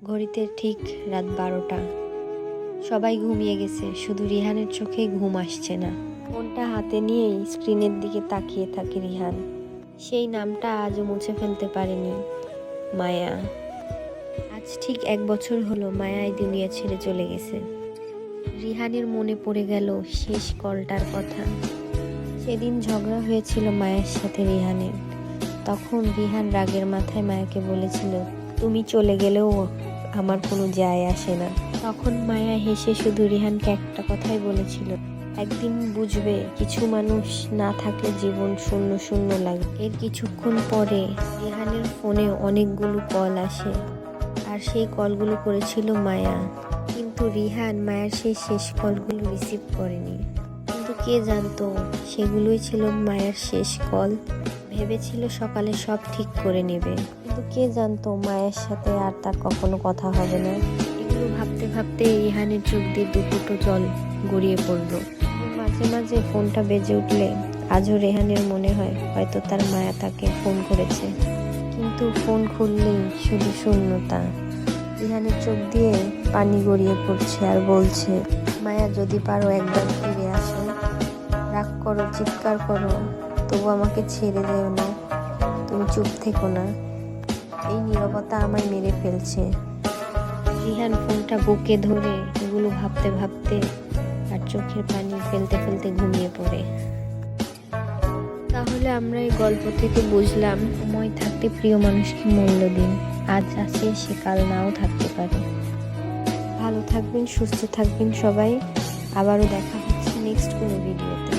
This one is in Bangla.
ঘড়িতে ঠিক রাত 12টা। সবাই ঘুমিয়ে গেছে, শুধু রিহানের চোখে ঘুম আসছে না। ফোনটা হাতে নিয়েই স্ক্রিনের দিকে তাকিয়ে থাকে রিহান। সেই নামটা আজও মুছে ফেলতে পারেনি, মায়া। আজ ঠিক 1 বছর হলো মায়া এই দুনিয়া ছেড়ে চলে গেছে। রিহানের মনে পড়ে গেল শেষ কলটার কথা। সেদিন ঝগড়া হয়েছিল মায়ের সাথে রিহানের। তখন রিহান রাগের মাথায় মায়াকে বলেছিল, তুমি চলে গেলেও আমার কোনো যায় আসে না। তখন মায়া হেসে শুধু রিহানকে একটা কথাই বলেছিল, একদিন বুঝবে কিছু মানুষ না থাকলে জীবন শূন্য শূন্য লাগে। এর কিছুক্ষণ পরে রিহানের ফোনে অনেকগুলো কল আসে, আর সেই কলগুলো করেছিল মায়া। কিন্তু রিহান মায়ের সেই শেষ কলগুলো রিসিভ করেনি। কিন্তু কে জানতো সেগুলোই ছিল মায়ের শেষ কল। ভেবেছিল সকালে সব ঠিক করে নেবে, কিন্তু কে জানতো মায়ের সাথে আর তার কখনো কথা হবে না। এগুলো ভাবতে ভাবতে রিহানের চোখ দিয়ে দুপুটো জল গড়িয়ে পড়লো। মাঝে মাঝে ফোনটা বেজে উঠলে আজও রেহানের মনে হয় হয়তো তার মায়া তাকে ফোন করেছে। কিন্তু ফোন খুললেই শুধু শূন্যতা। রিহানের চোখ দিয়ে পানি গড়িয়ে পড়ছে আর বলছে, মায়া যদি পারো একবার ফিরে আসো, রাগ করো, চিৎকার করো, তবু আমাকে ছেড়ে যেও না, তুমি চুপ থেকো না, এই নীরবতা আমায় মেরে ফেলছে। রিহান ফোনটা বুকে ধরে এগুলো ভাবতে ভাবতে আর চোখের পানি ফেলতে ফেলতে ঘুমিয়ে পড়ে। তাহলে আমরা এই গল্প থেকে বুঝলাম, সময় থাকতে প্রিয় মানুষকে মূল্য দিন। আজ আছে সে কাল নাও থাকতে পারে। ভালো থাকবেন, সুস্থ থাকবেন সবাই। আবারও দেখা হচ্ছে নেক্সট কোনো ভিডিওতে।